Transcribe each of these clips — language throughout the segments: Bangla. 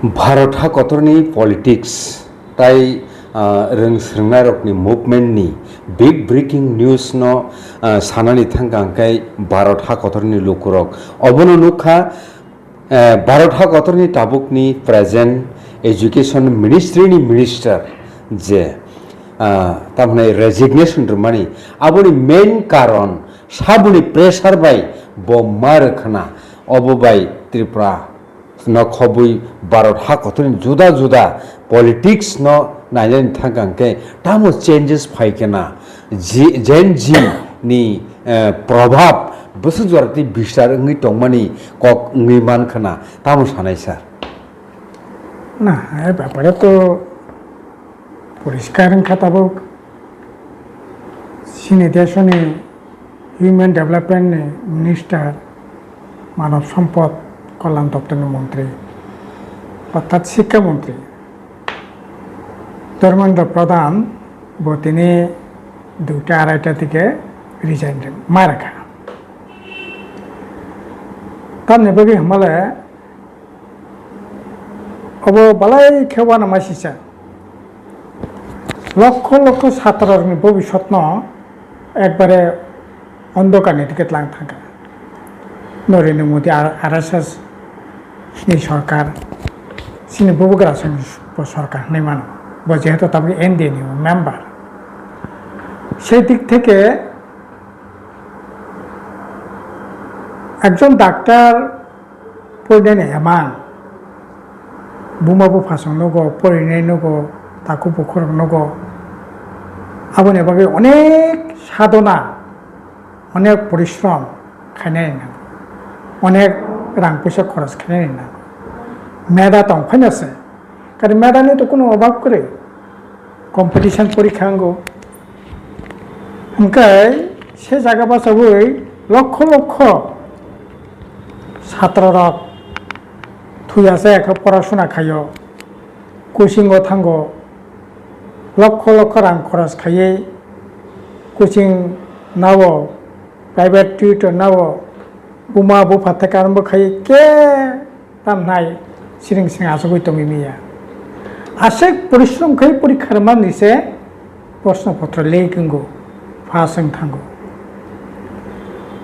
भारतहा कतरनि पलिटिक्स ताई रोंस्रोंनाय रकनि मुभमेन्टनि बिग ब्रेकिं न्यूज न सानानि थांगांखाय भारतहा कतरनि लुकुरक अबनो नुखा भारतहा कतरनि ताबुकनि प्रेजेंट एजुकेशन मिनिस्ट्रीनि मिनिस्टार जे तामने रेजिग्नेशन रमानी आबोनि मेन कारण साबुनि प्रेसार बाय बम्मा रखना अबोबाय त्रिपुरा न खबुई भारत हा कतरनि जुदा जुदा पॉलिटिक्स न नायनायनि थांगांखे तामो चेंजेस फाइकेना जेन जी नि प्रभाव बसुजरति बिस्तार अंगि तंगमानि कक अंगि मानखना तामो सानाय सार না এই ব্যাপারে তো পরিষ্কার খাতাবো চীন দেশনে হিউম্যান ডেভেলপমেন্ট মিনিস্টার মানব সম্পদ কল্যাণ দপ্তরের মন্ত্রী অর্থাৎ শিক্ষামন্ত্রী ধর্মেন্দ্র প্রধান তিনি 2টা-2:30 থেকে রিজাইন দেন মারা খা তার নেবে হামলে अब बालाय खेवाना मासिसा लक्ष लक्ष छात्रनि भविष्यत एकबारे अंधकारनि दिके लां थांगा नरेंद्र मोदी आरएसएस नि सरकार सिनि बबुग्रा सरकार नहीं मानो जेहेतु तब एनडीए नि मेम्बर সেই দিক থেকে একজন ডাক্তার পড়লেন এমান बुमाबो फासंनगो फरायनायनगो ताकु बुखरनगो आबोनि बागै अनेक साधना अनेक परिश्रम खायनाय ना अनेक रां पैसा खरच खायनाय ना मेधा दंफायनासो कारण मेधानि तो कोनो अभाव करे कम्पिटिशन परीक्षा आंगो ओंखाय से जागा बासाबै लक्ष लक्ष छात्ररक थुयासे पढ़ाशुना खायो कोचिंग थांगो लक्ष लक्ष रां खरच खाये कोचिंग नावो प्राइवेट टिउटर नावो बुमा बुफा থেকে आरम्भ खाये के तामनाय सिरिं सिं आसगै तो मिमिया आसे परिश्रम खाय परीक्षार मान निसे प्रश्नपत्र लेखिंगो फासं थांगो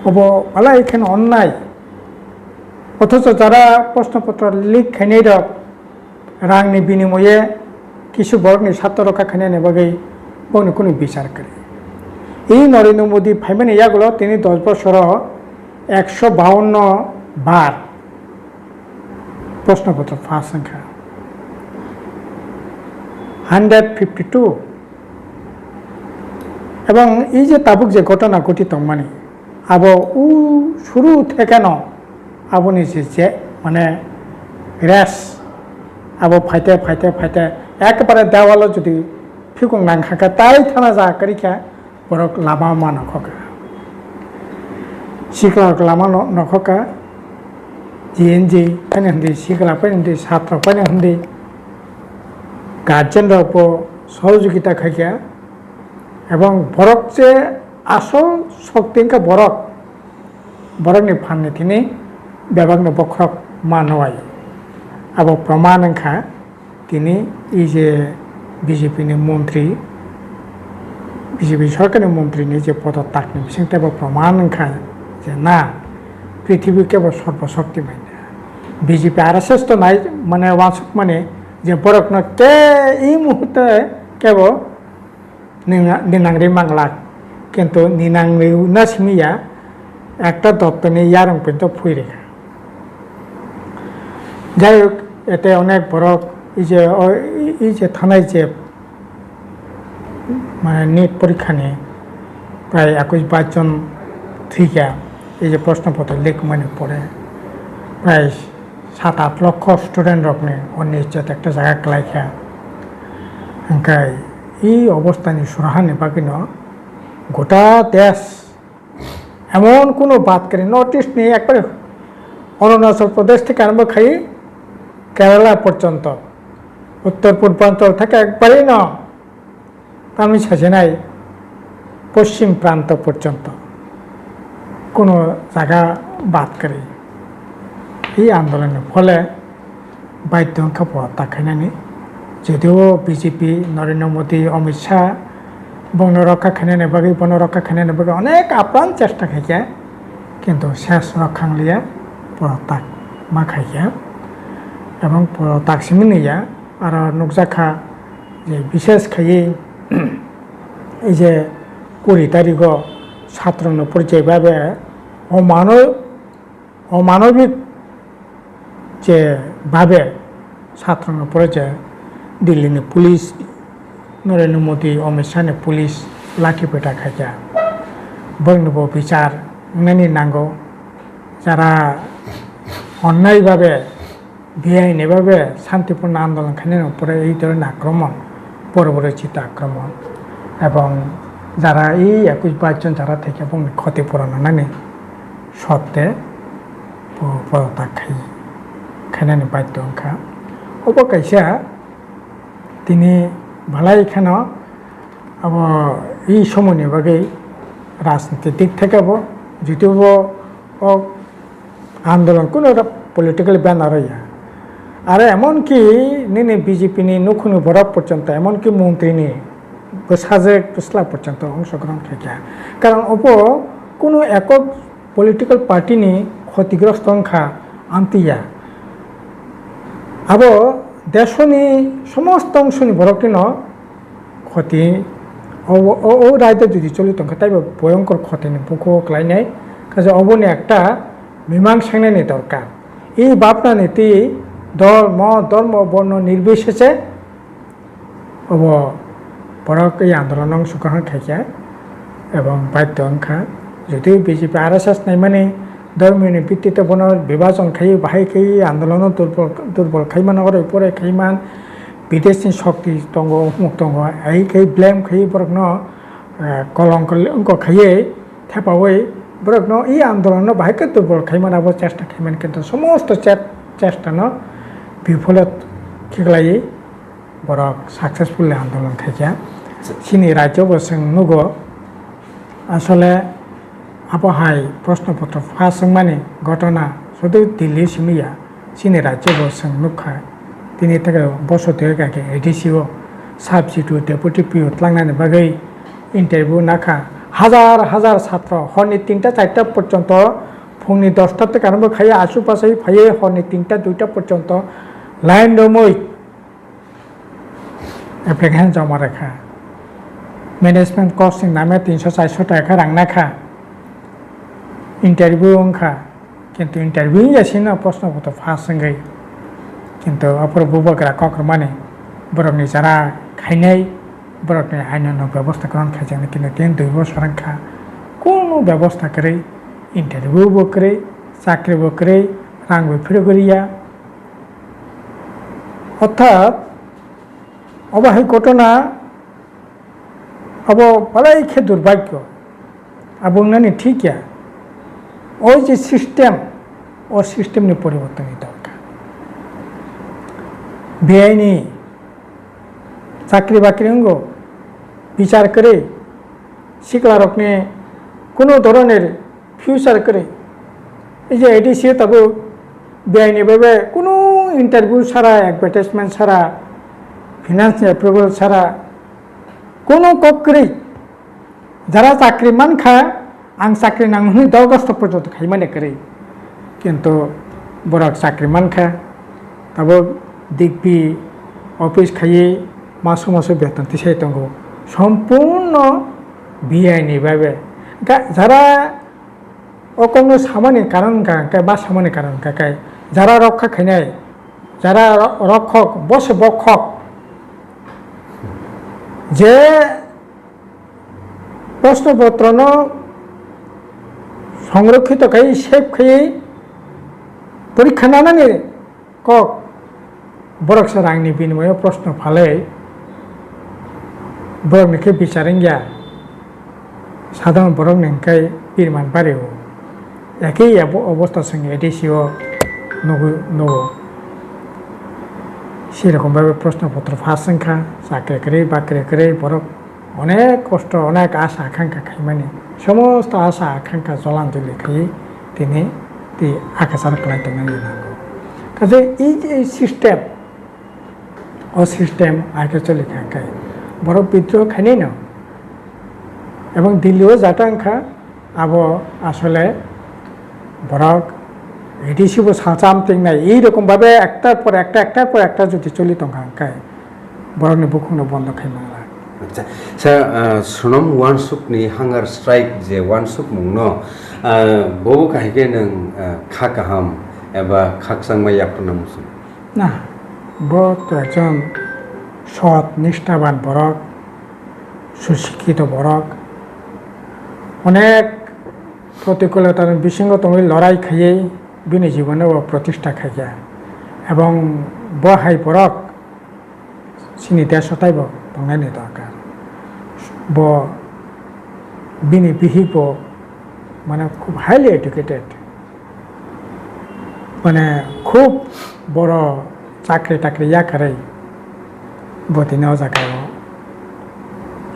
अब आला एखान अन्नाय অথচ যারা প্রশ্নপত্র লিক খাইনাই রক রাংনি বিনিময়ে কিছু বর্গনি ছাত্র রক্ষা খাইনাই বাগৈ বনে কোনো বিচার করে এই নরেন্দ্র মোদী ফাইমেন ইয়াগুলো তিনি 10 বছর 152 বার প্রশ্নপত্র ফাঁস সংখ্যা 152 এবং এই যে তাবুক যে ঘটনা ঘটিত মানে আবো শুরু থেকে ন आबोनि जे माने रेस आबो फाइते फाइते फाइते एकबारे देवाल जुदि फिगं नांखाका ताई थाना जाकरिखा बरक लामा मा नखका सिखला लामा नखका जीएनजी पनि हन्दी सिखला पनि हन्दी छात्र पनि हन्दी गार्जियन रपो सहयोगिता खाइया এবং बरक जे आसल शक्तिंका बरकनि फाननि थिनि बेबागनो बख्रक मानवाय अब प्रमाणखा तिनी ई जे बीजेपी नि मंत्री बीजेपी सरकारनि मंत्री नि जे पदत्यागनि बिसिंताबो प्रमाणखा जे ना पृथ्वी केबो सर्वशक्तिमान बीजेपी आरएसएस तो नाय माने वासुक माने जे बरक न के ई मुहूर्ते केबो निनांगरि मांगला किन्तु निनांगरि नासमिया একটা দপ্তরে ইয়ারং পর্যন্ত ফুইরে যাই হোক এতে অনেক বড় এই যে থানায় যে মানে নেট পরীক্ষা নিয়ে প্রায় 21-22 জন থেকে এই যে প্রশ্নপত্র লিক মানে পড়ে প্রায় 7-8 লক্ষ স্টুডেন্ট রকমে অনিশ্চিত একটা জায়গা লাইখা ওখানে এই অবস্থানে সুরাহানি বাকিন গোটা দেশ এমন কোনো বাদ করে নর্থ ইস্ট নিয়ে একবারে অরুণাচল প্রদেশ থেকে আরম্ভ খাই কেরালা পর্যন্ত উত্তর পূর্বাঞ্চল থেকে একবারেই না আমি সাজে নাই পশ্চিম প্রান্ত পর্যন্ত কোনো জায়গা বাদ করে এই আন্দোলনের ফলে বাধ্য খাবো তাকাইনানি যদিও বিজেপি নরেন্দ্র মোদী অমিত শাহ বন রক্ষা খাইনানি বাকি বন রক্ষা খাইনানি বাকি অনেক আপ্রাণ চেষ্টা খাইছে কিন্তু শেষ রক্ষাংলিয়া পরতাক মা খাইছে এবং পরতাকসিম নিয়া আর নুকজাখা যে বিশেষ খাইয়ে এই যে 20 তারিখ ছাত্রন পর্যায়ভাবে অমানবিক যে ভাবে ছাত্রন পর্যায়ে দিল্লিনি পুলিশ নরেন্দ্র মোদী অমিত শাহনি পুলিশ লাঠিপেটা খাইছা বংনব বিচার নানি নাঙ্গো যারা অন্যায়ভাবে বেআইনিভাবে শান্তিপূর্ণ আন্দোলন খাইনের উপরে এই ধরনের আক্রমণ পরবর্তীত আক্রমণ এবং যারা এই 21-22 জন যারা থেকে এবং ক্ষতিপূরণ নানি সত্ত্বে পদত্যাগ খাইনানি বাধ্য অংখা অবকাইসা তিনি ভালাই খান এই সময়নি বাকি রাজনীতির দিক থেকে যদিও আন্দোলন কোনো পলিটিক্যাল ব্যানার হইয়া আর এমনকি নিনে বিজেপি নি নখুনি বরাব পর্যন্ত এমনকি মন্ত্রী নি সাজেক পিছলা পর্যন্ত অংশগ্রহণ থাকে কারণ কোনো একক পলিটিক্যাল পার্টি নি ক্ষতিগ্রস্ত অংখা আনতিয়া আবো দেশনি সমস্ত অংশনি বরকটিন ক্ষতি ও রায়তে যদি চলিত তাই ভয়ঙ্কর ক্ষতিনি বুকো ক্লাইনাই কাজে অবনি একটা মীমাংসানি দরকার এই ভাবনা নীতি ধর্ম বর্ণ নির্বিশেষে বরক এই আন্দোলন অংশগ্রহণ খাইছে এবং বাধ্য অংখা যদিও বিজেপি RSS নাই মানে ধর্মীয় ভিত্তিতে বিভাজন খাই বাহাই খাই আন্দোলন দুর্বল খাইমান উপরে খাইমান বিদেশি শক্তি দঙ্গ অমুক দঙ্গ এই খাই ব্লেম খাই বরক কলঙ্ক খাইয়ে থেপাওই বরক এই আন্দোলন বাহাইকে দুর্বল খাইমান আবার চেষ্টা খাইমান কিন্তু সমস্ত চেষ্টা বিফলত খেগলাই বরক সাকসেসফুল আন্দোলন খাইছে চিনি রাজ্য বসং নুগো আসলে আবহাই প্রশ্নপত্র ফাঁস মানে ঘটনা শুধু দিল্লি সিমিয়া চিনি রাজ্য বসং নুখা তিনি থেকে বসতি হয়ে এডিসিও সাবস্টিটিউট ডেপুটি পিও লাংনানি বাগৈ ইন্টারভিউ নাখা হাজার হাজার ছাত্র হরনি 3টা-4টা পর্যন্ত ফুংনি 10টা থেকে আরম্ভ খাইয়ে আশুপাশে ফাইয়ে হরনি 3টা-2টা পর্যন্ত লাইন দমই এপ্লিকেশন জমা রাখা ম্যানেজমেন্ট কোর্সিং নামে 300-400 টাকা রাখা ইন্টারভিউ অংখা কিন্তু ইন্টারভিউ যাচ্ছি না প্রশ্নপত্র ফাঁস সঙ্গে কিন্তু অপর বুবকরা কক্র মানে বরকনি যারা খাইনাই বরকনি আইন ব্যবস্থা গ্রহণ খাইছেন কিন্তু 2 বছর খা কোনো ব্যবস্থা করে ইন্টারভিউ করে চাকরি করে রাং ফিরে করিয়া অর্থাৎ অবাহী ঘটনা বলাই খে দুর্ভাগ্য বুঝনানি ঠিক ওই যে সিস্টেম ও সিস্টেম নিয়ে পরিবর্তন দরকার বেআইনি চাকরি বাকরি অঙ্গ বিচার করে শিকলারক নিয়ে কোনো ধরনের ফিউচার করে এই যে এডিসি তবে বেআইনিভাবে কোনো ইন্টারভিউ ছাড়া অ্যাডভার্টাইজমেন্ট ছাড়া ফিনান্স অ্যাপ্রুভাল ছাড়া কোনো ককরেই যারা চাকরি মান খা আং চাকরি নাংনি 10 আগস্ট পর্যন্ত খাই মানে করে কিন্তু বরক চাকরি মান খা তবে দেখবি অফিস খাইয়ে মাসে বেতন তিসাই দঙ্গ সম্পূর্ণ বেআইনিভাবে যারা কোনো সামান্য কারণ কাকায় বা সামান্য কারণ কাকায় যারা রক্ষা খাইনাই যারা রক্ষক বসে বক্ষক যে প্রশ্নপত্র সংরক্ষিত খাই সেফ খাই পরীক্ষা নানানি কক বরক সে রাংনি বিনিময়ে প্রশ্ন ফালে বরক নিকে বিচারেন গিয়া সাধারণ বরক নিকাই বিরমান পারেও একই অবস্থার সঙ্গে এডিসিও নব সেরকমভাবে প্রশ্নপত্র ফাঁস সংখ্যা চাকরি করে বাকরি করে বরক অনেক কষ্ট অনেক আশা আকাঙ্ক্ষা খাই মানে সমস্ত আশা আকাঙ্ক্ষা জলাঞ্জলি খাই তিনি আকাশার ক্লাইতে নাগো কাজে এই যে সিস্টেম ও সিস্টেম আগে চলে খায় বড় বিদ্রোহ খাইনি না এবং দিল্লিও জাটাংখা আবো আসলে বরক এডিসিবো সাঁচাম টেংনাই এইরকমভাবে একটার পর একটা যদি চলি তংখায় বরকনি বুকুংনো বন্ধ খাইমালা আচ্ছা স্যার সোনম ওয়ানসুকনি হাঙ্গার স্ট্রাইক যে ওয়ানসুক মুংনো ববো কাহিকে নং খা কাহাম এবা খাকসাংমাই আপনার মুসুম না তো একজন সৎ নিষ্ঠাবান বরক সুশিক্ষিত বরক অনেক প্রতিকূলতার বিসঙ্গতমী লড়াই খাইয়েই বিনি জীবনে ও প্রতিষ্ঠা খাইয়া এবং বহাই বরক চিনি দেশতাইব তংনাইনি দরকার বিনি বিহিব মানে খুব হাইলি এডুকেটেড মানে খুব বড় চাকরি টাকরি ইয়াকারে বদিনেও জায়গায়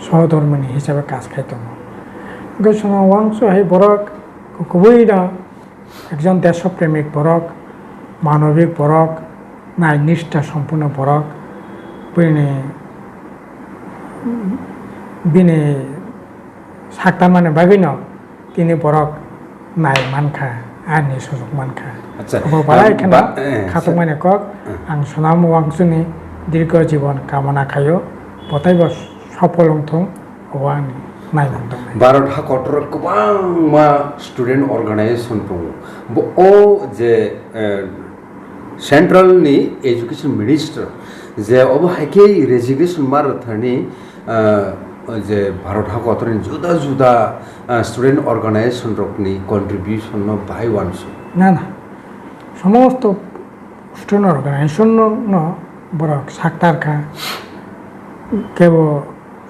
সহধর্মিনী হিসাবে কাজ খাইতো গোসনা ওয়াংশ হাই বরক খুবই না একজন দেশপ্রেমিক বরক মানবিক বরক নাই নিষ্ঠা সম্পূর্ণ বরক বিনে সাক্তান মানে বাগিন তিনি বরক নাই মানখা আইনি সুযোগ মানখা বালাই এখানে খাতক মানে কক আং সোনাম ওয়াংশুনি দীর্ঘ জীবন কামনা খাইও বতাইব সফল থং হওয়ানি নাইমানদों भारत हाकटर गोबां मा स्टुडेन्ट अर्गानाइजेसन दङ ओ जे सेन्ट्रेलनि एजुकेशन मिनिस्टर जे अब हाइके रेजिग्नेशन मारथारनि जे भारत हाकटरनि जुदा जुदा स्टुडेन्ट अर्गानाइजेसन रकनि कन्ट्रिबिउसन न बाहाय वानसु ना ना समस्त स्टुडेन्ट अर्गानाइजेसन न बरक साक्तारखा केवल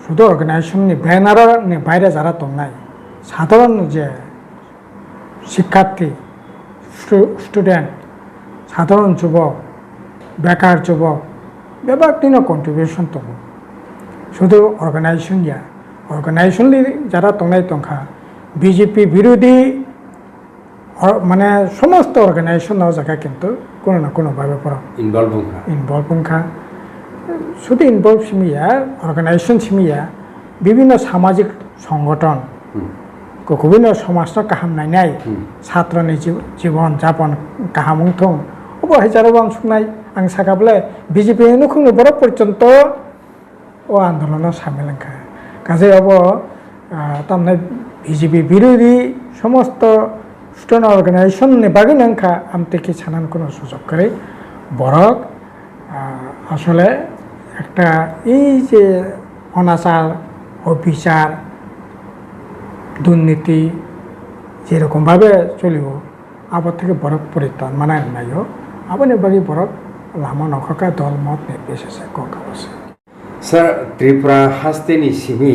শুধু অর্গানাইজেশননি ব্যানারনি বাইরে যারা তংনাই সাধারণ যে শিক্ষার্থী স্টুডেন্ট সাধারণ যুবক বেকার যুবক বেবাকটিনো কন্ট্রিবিউশন তব শুধু অর্গানাইজেশনলি যারা তংনাই তংখা বিজেপি বিরোধী মানে সমস্ত অর্গানাইজেশন জায়গা কিন্তু কোনো না কোনোভাবে পড়া ইনভলভ খা শুধু ইনভলভ সিমিয়া অর্গানাইজেশন সিমিয়া বিভিন্ন সামাজিক সংগঠন বিভিন্ন সমাজ কাহাম নাইনাই ছাত্রনি জীবন যাপন কাহামুং থং অব হাজারো বাংসুনাই আং সাকাবলে বিজেপি নুখুংনি বড় পর্যন্ত ও আন্দোলন সামিলখা কাজে অব তামনে বিজেপি বিরোধী সমস্ত স্টুডেন্ট অর্গানাইজেশন বাকি নাংখা আমতেকি ছানান কোনো সুযোগ করে বরক আসলে একটা এই যে অনাচার অবিচার দুর্নীতি যেরকমভাবে চলিব আবার থেকে বরফ পরিত্রাণ মানে নাইও আবার বাকি বরফ লামা নখকা দল মত নির্বিশেষে কক অবশ্যই স্যার ত্রিপুরা হাস্তেনি সিমি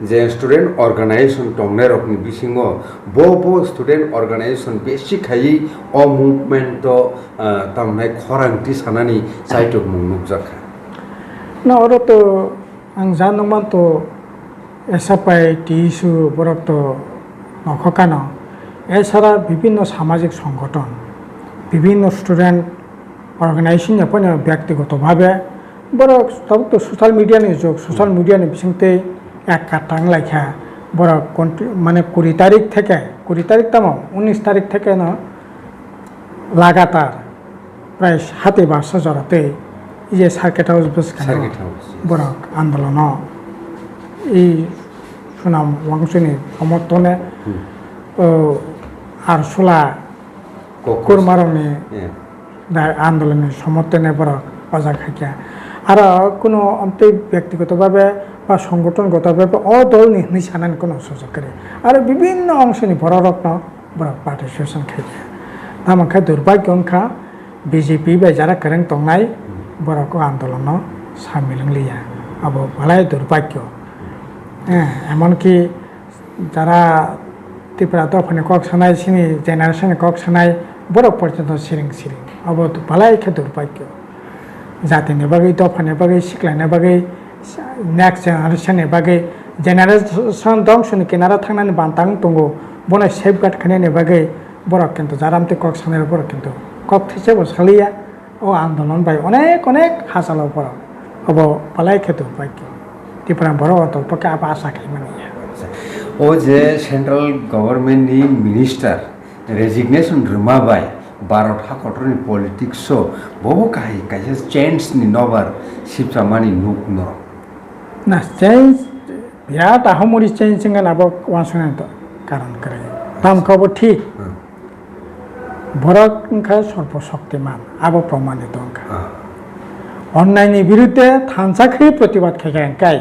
যে স্টুডেন্ট অর্গানাইজেশন টংনাই রকনি বিসিङ বো স্টুডেন্ট অর্গানাইজেশন বেশি খাই অ মুভমেন্ট তামনাই খরাংটি সানানি চাইটক মুখ জাখা না ওরা তো আং জানমান তো এসাপাই টিসু বরক তো নখকানো এছাড়া বিভিন্ন সামাজিক সংগঠন বিভিন্ন স্টুডেন্ট অর্গানাইজেশন আপনি ব্যক্তিগতভাবে বরক তবে তো সোশ্যাল মিডিয়ানি যুগ সোশ্যাল মিডিয়ানি বিসিংতে এক কাটাং লাইখা বড় মানে 20 তারিখ থেকে 20 তারিখ তাম 19 তারিখ থেকে না লাগাতার প্রায় 7 বছর জড়াতে এই যে সার্কিট হাউস বড় আন্দোলন এই সুনাম ওয়াংশুনি সমর্থনে আর সোলা কুরমারনি আন্দোলনের সমর্থনে বড় অজা খাইয়া আর কোনো অন্তে ব্যক্তিগতভাবে বা সংগঠনগতভাবে অদল নিসানান কোনো সুযোগ করে আর বিভিন্ন অংশনি বড় রত্ন বড় পার্টিসিপেশন খাইয়া তামাখা দুর্ভাগ্য অংখা বিজেপি বা যারা কারেং তংনাই বড় আন্দোলন সামিল লিয়া আব ভালাই দুর্ভাগ্য হ্যাঁ এমনকি যারা ত্রিপুরা দফানে কক সানাই সিনি জেনারেশনে কক সানাই বড় পর্যন্ত সিরিং আব ভালাই খে দুর্ভাগ্য জাতিनि बागै दफानि बागै सिख्लानि बागै नेक्स्ट जेनारेशननि बागै जेनारेशन दंसनि किनारा थांनानै बान्तां दङ बनाय सेफगार्ड खानायनि बागै बरक किन्तु जारामते कक सानाय बरक किन्तु कक थैसे बसालिया ও আন্দোলন বাই অনেক অনেক হাজার পর হব পালাই খেতে উপায় কি ত্রিপুরা বড় অতপক্ষে আবার আশা খাই মানে ও যে সেন্ট্রাল গভর্নমেন্টনি মিনিস্টার রেজিগনেশন রুমাবাই भारत हाखरनि पलिटिक्स बहु काहि कायसे चेंज नि नबार सिपसामानि नुक न ना चेंज बिराद आहमरि चेंज जोंगा नाबो वासना तो कारण करे नाम खबर ठीक भारत उनका सर्वशक्तिमान आबो प्रमाणित उनका अन्यायनि बिरुद्धे थानसाखै प्रतिबाद खायगाय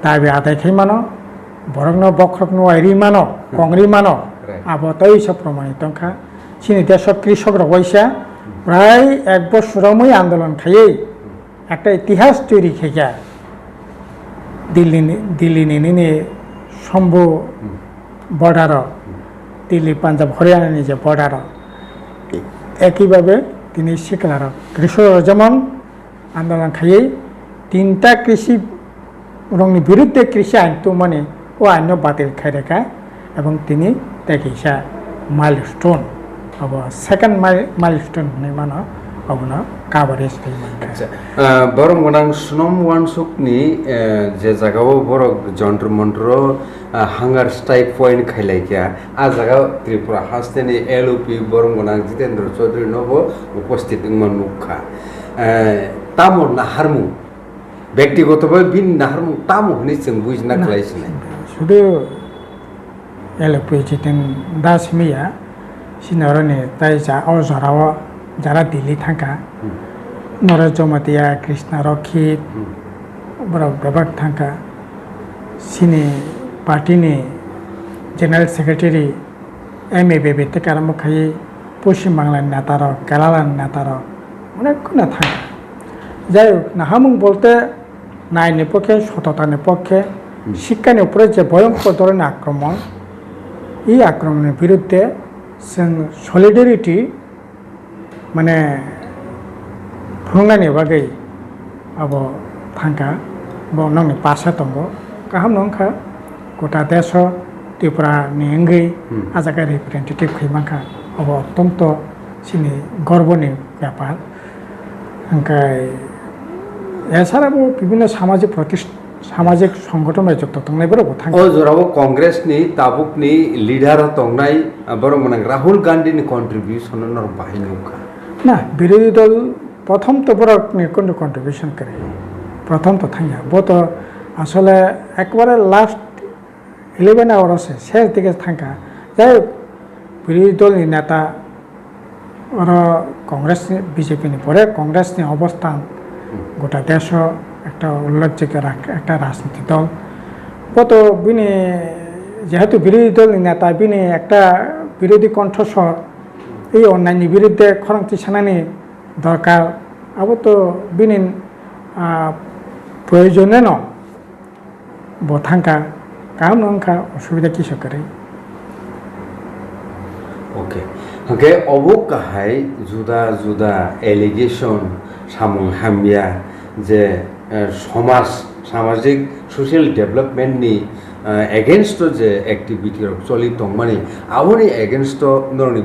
दाबि आदाय खायमानो बरगनो बख्रगनो आइरिमानो कंग्रिमानो आबो तै सब प्रमाणित उनका চিনি দেশ কৃষক রয়েছে প্রায় 1 বছরমই আন্দোলন খাইয়ে একটা ইতিহাস তৈরি খেয়ে দিল্লি নিনে শম্ভু বর্ডার দিল্লি পাঞ্জাব হরিয়ানানি যে বর্ডার একইভাবে তিনি শিখলার কৃষক যেমন আন্দোলন খাইয়ে 3টা কৃষি রঙের বিরুদ্ধে কৃষি আইন তো মানে ও আইন বাতিল খাই রেখা এবং তিনি দেখিসা মাইলস্টোন अब सेकेंड माइलस्टोन होननाय मानो अबनो काभारेज आच्छा बरं गोनां सुनम वानसुकनि जे जागाव बर जन्त्र मन्त्र हांगार स्ट्राइक पॉइंट खायलायखिया आ जागाव त्रिपुरा हास्तेनि एलओपि बरं गोनां जितेन्द्र चौधरी नबो उपस्थित मनुखा तामो नाहारमु व्यक्तिगतभावे बिन नाहारमु तामो हनि जों बुजिना खालायसिना शुधु एलओपि जितेन दासमिया सिनारने ताई जा अजराव जरा दिल्ली थांका नरेन्द्र मतिया कृष्ण रक्षित बरक बेबाक थांका सिनी पार्टीनि जेनेरेल सेक्रेटारि एमएबीबी থেকে আরম্ভ খাই পশ্চিম বাংলার নেতারা কেরালার নেতারা অনেকক্ষণ থাকা যাই হোক নাহামুং বলতে নাইনের পক্ষে সততার পক্ষে শিক্ষার উপরে যে ভয়ঙ্কর ধরনের আক্রমণ এই আক্রমণের বিরুদ্ধে सलिडारिटी माने फुंनानि बागै अब थांका नंनि पासा दङ गाहाम नंखा गोटा देश त्रिपुरा नि एंगै आजागा रिप्रेजेंटेटिव खैमाखा अब अत्यंत सिनि गर्वनि ব্যাপার ओंखाय एछाड़ाबो विभिन्न सामाजिक संगठन যুক্ত थांनायफोरावबो थाङो ओ जराबो कांग्रेसनि ताबुकनि लिडार तंनाय बरमन राहुल गांधीनि कन्ट्रिब्यूशन न बाहायनुखा ना विरोधी दल प्रथम तो बरकनि कोन कन्ट्रिब्यूशन करे प्रथम तो थाङा बो तो आसले एकबारे लास्ट 11 आवर्स शेष दिके थाङा जाय विरोधी दलनि नेता और कांग्रेस बीजेपी परे कांग्रेसनि अवस्थान गोटा देश একটা উল্লেখযোগ্য একটা রাজনৈতিক দল কত বিনি যেহেতু বিরোধী দল নেতা বিনি একটা বিরোধী কণ্ঠস্বর এই অন্যান্য বিরুদ্ধে খরংতি সানানি দরকার আবো তো বিনি প্রয়োজনে ন বথাঙ্কা কাম নংকা অসুবিধা কিছু করে ओके ओके अबो काहाय जुदा जुदा एलिगेशन सामुं हामिया जे समाज सामाजिक सोशल डेभलपमेन्टनि एगेन्स्ट जे एक्टिभिटी चलि दं माने आवनि एगेन्स्ट नरनि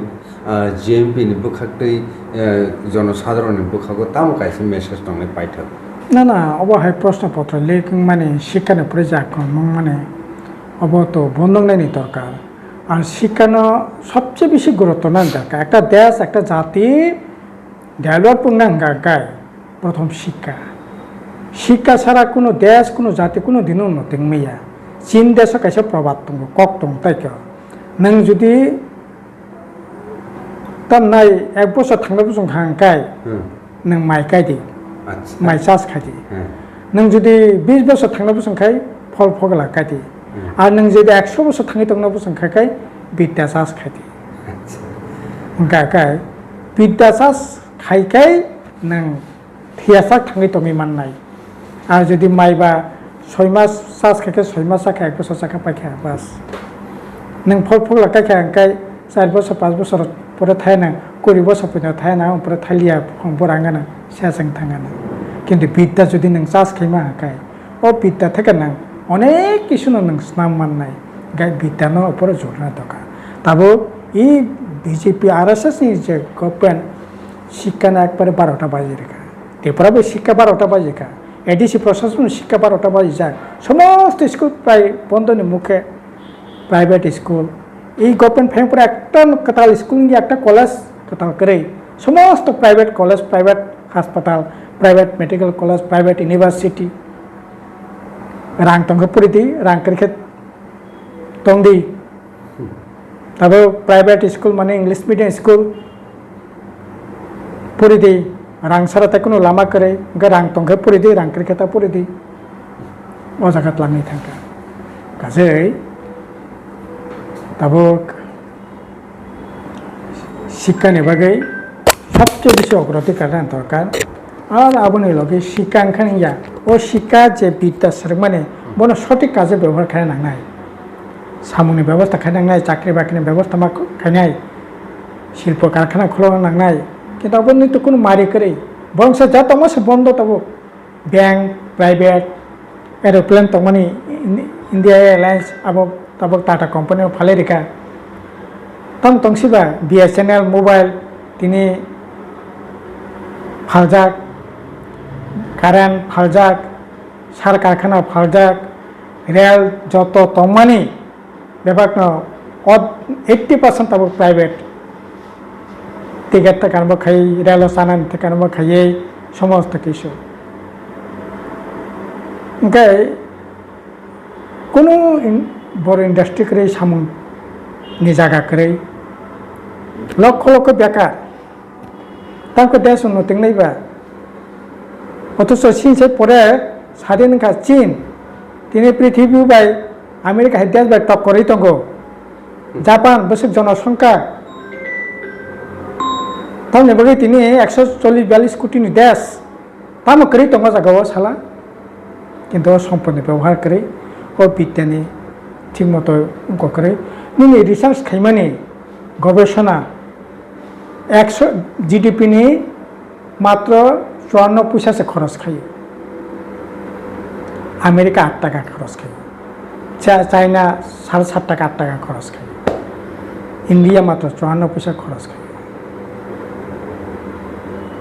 जिएमपि नि बुखाक्तै जनसाधारण बुखागो ताम कायसे मेसेज दंनाय पाइथाब ना ना अबहाय प्रश्नपत्र लेखिं माने शिक्षानि प्रजाक्रमण माने अब तो बंधनायनि दरकार আর শিক্ষানো সবচেয়ে বেশি গুরুত্ব না দরকার একটা দেশ একটা জাতি ডেভেলপ গায় প্রথম শিক্ষা শিক্ষা ছাড়া কোনো দেশ কোনো জাতি কোনো দিন উন্নতি মেয়া চীন দেশে কাছে প্রভাব দङ কক দङ তাই নং যদি তার নাই 1 বছর থাंनाय बोसोर खांगाय नों माइ गायदि माइ चास खायदि नों जुदि 20 বছর থাंनाय बोसोर खाय फल फगला गायदि আর नों যদি 100 বছর থাंनाय बोसोर खायखाय বিদ্যা চাষ খাইদি गायखाय বিদ্যা চাষ খাইखाय नों थियासा थांनाय दङ माननाय আর যদি মাইবা 6 মাস চাষ খাইखाय 6 মাস जाखाय 1 বছর जाखा पाइखाय बास नों फल फगला गायखाय 4 বছর 5 বছর পরে थाय ना 20 বছর পরে थाय ना পরে थालिया बरांगाना सेजों थाङाना কিন্তু বিদ্যা যদি नों চাষ খাইमा हाखाय ও বিদ্যা থেকে नों অনেক কিছু নং স্নাম মাননাই গাই বিদ্যানো উপরে জোর না দরকার তাবো এই বিজেপি আরএসএস নি যে গভর্নমেন্ট শিক্ষা না একবারে 12টা বাজে রেখা ত্রিপুরাবে শিক্ষা 12টা বাজে রেখা এডিসি প্রশাসন শিক্ষা 12টা বাজে যাক সমস্ত স্কুল প্রায় বন্ধনের মুখে প্রাইভেট স্কুল এই গভর্নমেন্ট ফ্যাংপুরে একটা কাতাল স্কুল নিয়ে একটা কলেজ কাতাল করে সমস্ত প্রাইভেট কলেজ প্রাইভেট হাসপাতাল private medical college private university রাং টংকে পুরিদি রাং ক্রিকেট টংদি তারপর প্রাইভেট স্কুল মানে ইংলিশ মিডিয়াম স্কুল পুরিদি রাং সারাতে কোনো লামা করে রাং টংকে পুরিদি রাं क्रिकेटा पुरिदी ও জায়গাত লাঙি থাকা কাজেই তারপর শিক্ষানি বাগै সবচেয়ে বেশি অগ্রাধিকার দরকার আর আবনি লগে শিক্ষা ওখানে ইয়া ও শিক্ষা যে বিদ্যা মানে বনো সঠিক কাজে ব্যবহার খায় নাংনাই সামুনি ব্যবস্থা খায় নাংনাই চাকরি বাকরির ব্যবস্থা মা খায় শিল্প কারখানা খোলা নাংনাই কিন্তু আবনি তো কোনো মারি করে বংশ যা তোমার সে বন্ধ তব ব্যাংক প্রাইভেট এরোপ্লেন তমানি ইন্ডিয়া এয়ারলাইন্স আবো তব টাটা কোম্পানি ফালে রেখা তং তংসিবা BSNL মোবাইল তিনি ফালজাক কারেন্ট ফালজাক সার কারখানা ফালজাক রেল যত তমানি ব্যাপার 80% তব প্রাইভেট টিকিট থেকে আরম্ভ খাই রেল সানান থেকে আরম্ভ খাইয়ে সমস্ত কিছু ওকে কোনো বড় ইন্ডাস্ট্রি করে সামুন নি জায়গা করে লক্ষ লক্ষ বেকার তাকে দেশ উন্নতি নাইবা অথচ চীন সে পরে স্বাধীনতা চীন তিনি পৃথিবী বাই আমেরিকা দেশ বাই টপ করেই তঙ্গ জাপান বৈশ্বিক জনসংখ্যা তাহলে বলে তিনি 140-42 কোটি দেশ তাম করেই তঙ্গ জায়গাও সালা কিন্তু সম্পূর্ণ ব্যবহার করে ও বিজ্ঞানী ঠিক মতো করে নিয়ে রিসার্চ খাইমানি গবেষণা 100 GDP নিয়ে মাত্র 54 পয়সা খরচ খাই আমেরিকা 8 টাকা খরচ খাই চায়না 7.5 টাকা 8 টাকা খরচ খাই ইন্ডিয়া মাত্র 54 পয়সা খরচ খাই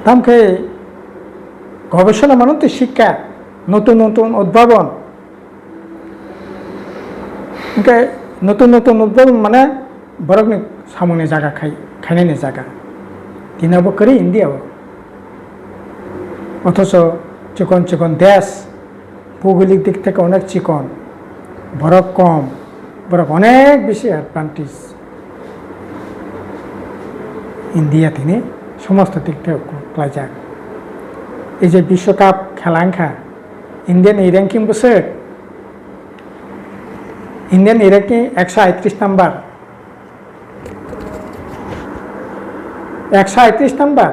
তামকে গবেষণা মানে তো শিক্ষা নতুন নতুন উদ্ভাবন নতুন নতুন উদ্ভাবন মানে বরং সামনে জায়গা খাইনাইনি জায়গা তিনাবো করি ইন্ডিয়াও অথচ চিকন চিকন দেশ ভৌগোলিক দিক থেকে অনেক চিকন বরফ কম বরফ অনেক বেশি অ্যাডভান্টেজ ইন্ডিয়া তিনি সমস্ত দিক থেকে যাক এই যে বিশ্বকাপ খেলাংখা ইন্ডিয়ান এই র্যাঙ্কিং বসে ইন্ডিয়ান এই র্যাঙ্কিং 138 নাম্বার 138 নাম্বার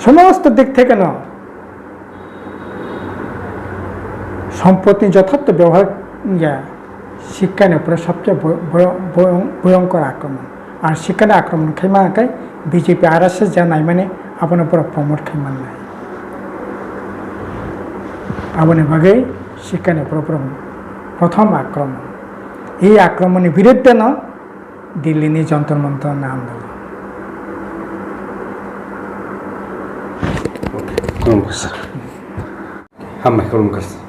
সমস্ত দিক থেকে না সম্পত্তি যথার্থ ব্যবহার শিক্ষার উপরে সবচেয়ে ভয়ঙ্কর আক্রমণ আর শিক্ষার আক্রমণ খাইমা খাই বিজেপি RSS যা নাই মানে আপনার উপর প্রমোট খাইমান নাই আপনার ভাগে শিক্ষার উপর প্রথম আক্রমণ এই আক্রমণের বিরুদ্ধে না দিল্লি নিয়ে যন্ত্র মন্ত্র না আন্দোলন Kurang besar. Hamai kurang besar.